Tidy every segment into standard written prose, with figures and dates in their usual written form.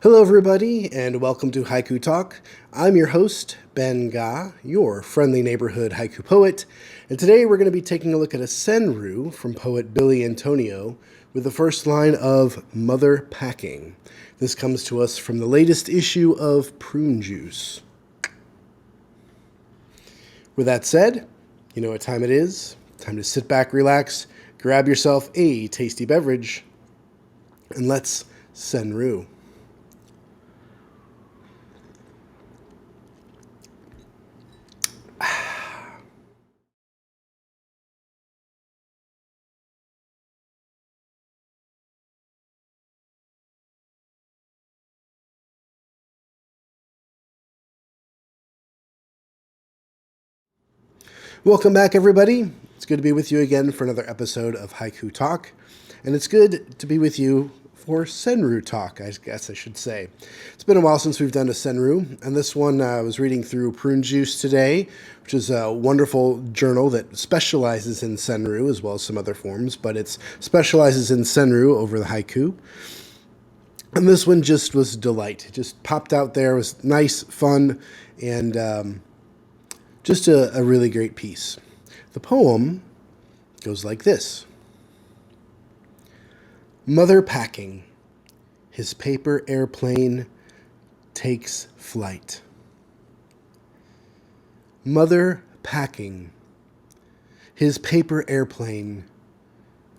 Hello, everybody, and welcome to Haiku Talk. I'm your host, Ben Ga, your friendly neighborhood haiku poet, and today we're going to be taking a look at a Senryu from poet Billy Antonio with the first line of Mother Packing. This comes to us from the latest issue of Prune Juice. With that said, you know what time it is. Time to sit back, relax, grab yourself a tasty beverage, and let's Senryu. Welcome back, everybody. It's good to be with you again for another episode of Haiku Talk, and it's good to be with you for Senryu Talk, I guess I should say. It's been a while since we've done a Senryu, and this one I was reading through Prune Juice today, which is a wonderful journal that specializes in Senryu as well as some other forms, but it specializes in Senryu over the haiku. And this one just was a delight. It just popped out there. It was nice, fun, and just a really great piece. The poem goes like this. Mother packing, his paper airplane takes flight. Mother packing, his paper airplane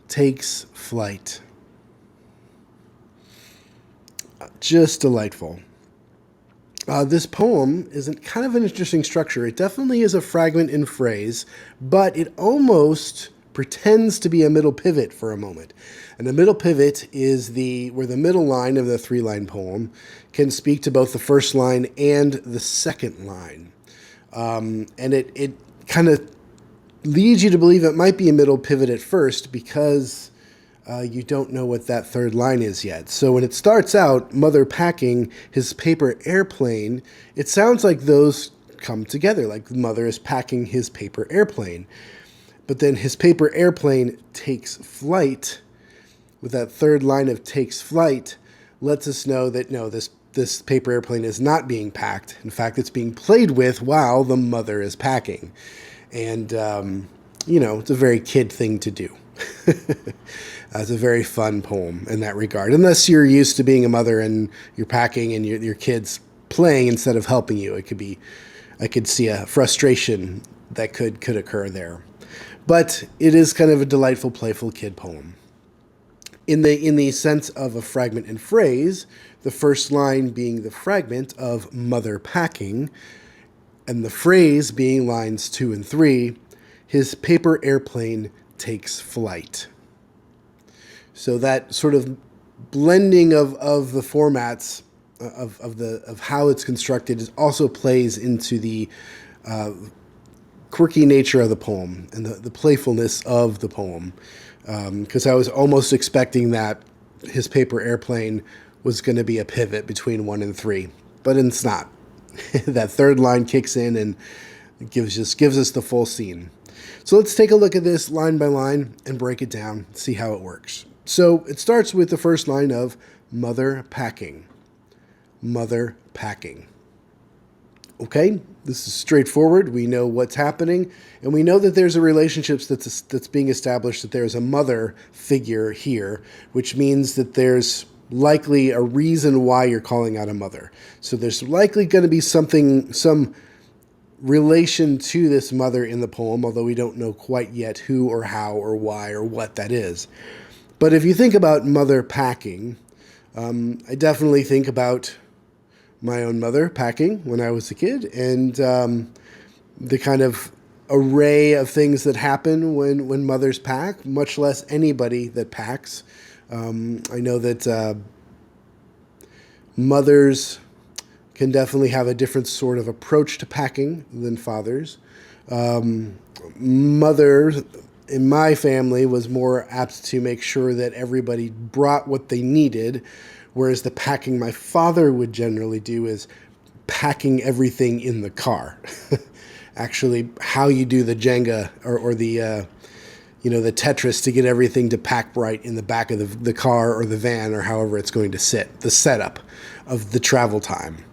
takes flight. Just delightful. This poem is kind of an interesting structure. It definitely is a fragment in phrase, but it almost pretends to be a middle pivot for a moment. And the middle pivot is where the middle line of the three-line poem can speak to both the first line and the second line. And it kind of leads you to believe it might be a middle pivot at first because you don't know what that third line is yet. So when it starts out, Mother packing his paper airplane, it sounds like those come together, like Mother is packing his paper airplane. But then his paper airplane takes flight. With that third line of takes flight, lets us know that no, this paper airplane is not being packed. In fact, it's being played with while the mother is packing. And, it's a very kid thing to do. It's a very fun poem in that regard. Unless you're used to being a mother and you're packing and your kid's playing instead of helping you, I could see a frustration that could occur there. But it is kind of a delightful, playful kid poem. In the sense of a fragment in phrase, the first line being the fragment of Mother packing, and the phrase being lines 2 and 3, his paper airplane takes flight. So that sort of blending of the formats of how it's constructed also plays into the quirky nature of the poem and the playfulness of the poem. Because I was almost expecting that his paper airplane was going to be a pivot between 1 and 3, but it's not. That third line kicks in and gives us the full scene. So let's take a look at this line by line and break it down, see how it works. So it starts with the first line of Mother packing. Mother packing. Okay, this is straightforward. We know what's happening, and we know that there's a relationship that's being established, that there's a mother figure here, which means that there's likely a reason why you're calling out a mother. So there's likely going to be some relation to this mother in the poem, although we don't know quite yet who or how or why or what that is. But if you think about mother packing, I definitely think about my own mother packing when I was a kid, and the kind of array of things that happen when mothers pack, much less anybody that packs. I know that mothers can definitely have a different sort of approach to packing than fathers. Mother in my family was more apt to make sure that everybody brought what they needed, whereas the packing my father would generally do is packing everything in the car. Actually, how you do the Jenga or the the Tetris to get everything to pack right in the back of the car or the van or however it's going to sit, the setup. of the travel time.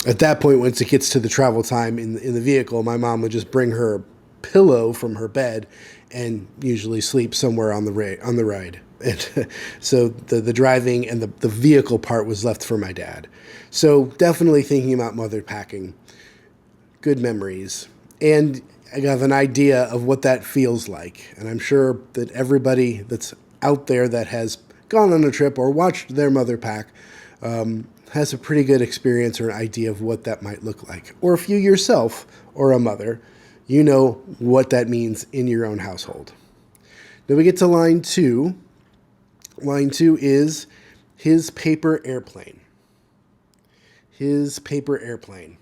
At that point, once it gets to the travel time in the vehicle, my mom would just bring her pillow from her bed and usually sleep somewhere on the ride. And so the driving and the vehicle part was left for my dad. So definitely thinking about mother packing. Good memories. And I have an idea of what that feels like. And I'm sure that everybody that's out there that has gone on a trip or watched their mother pack has a pretty good experience or an idea of what that might look like. Or if you yourself or a mother, you know what that means in your own household. Now we get to line 2. Line 2 is his paper airplane. His paper airplane.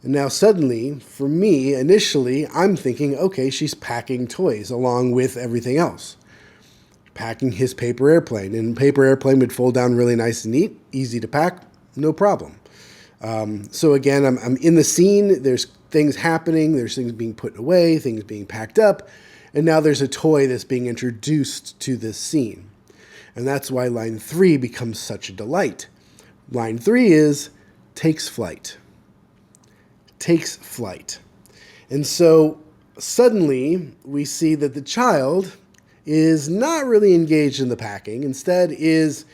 And now suddenly, for me, initially, I'm thinking, okay, she's packing toys along with everything else. Packing his paper airplane. And paper airplane would fold down really nice and neat, easy to pack, no problem. So again, I'm in the scene, there's things happening, there's things being put away, things being packed up, and now there's a toy that's being introduced to this scene. And that's why line 3 becomes such a delight. Line 3 is takes flight. Takes flight. And so suddenly we see that the child is not really engaged in the packing, instead is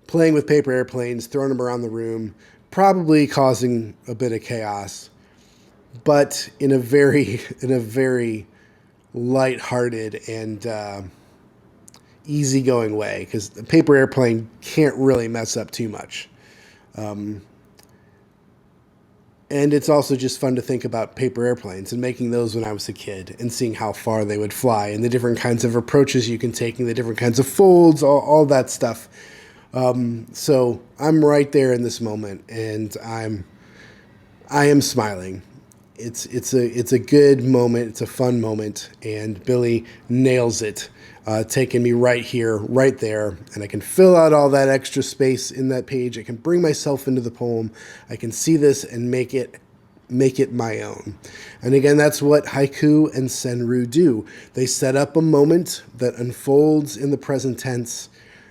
playing with paper airplanes, throwing them around the room, probably causing a bit of chaos, but in a very lighthearted and easygoing way, because the paper airplane can't really mess up too much. And it's also just fun to think about paper airplanes and making those when I was a kid and seeing how far they would fly and the different kinds of approaches you can take and the different kinds of folds, all that stuff. So I'm right there in this moment, and I am smiling. It's a good moment. It's a fun moment, and Billy nails it, taking me right here, right there, and I can fill out all that extra space in that page. I can bring myself into the poem. I can see this and make it my own. And again, that's what Haiku and Senryu do. They set up a moment that unfolds in the present tense,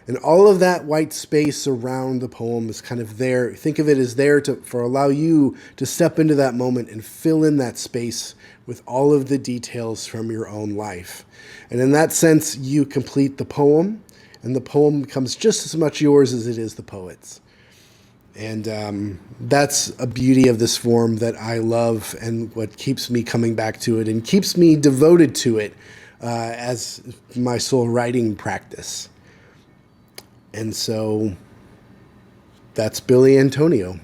and all of that white space around the poem is kind of there. Think of it as there for allow you to step into that moment and fill in that space with all of the details from your own life. And in that sense, you complete the poem, and the poem becomes just as much yours as it is the poet's. And that's a beauty of this form that I love, and what keeps me coming back to it and keeps me devoted to it as my sole writing practice. And so that's Billy Antonio.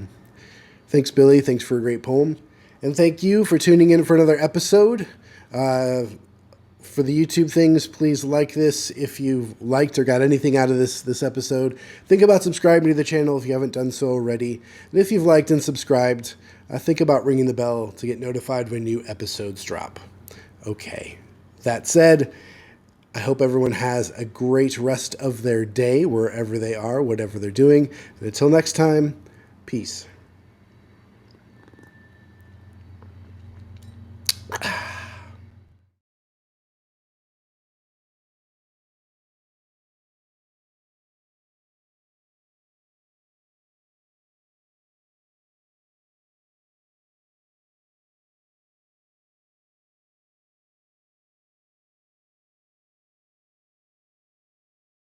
Thanks, Billy. Thanks for a great poem. And thank you for tuning in for another episode. For the YouTube things, please like this if you've liked or got anything out of this episode. Think about subscribing to the channel if you haven't done so already. And if you've liked and subscribed, think about ringing the bell to get notified when new episodes drop. Okay, that said, I hope everyone has a great rest of their day, wherever they are, whatever they're doing. And until next time, peace.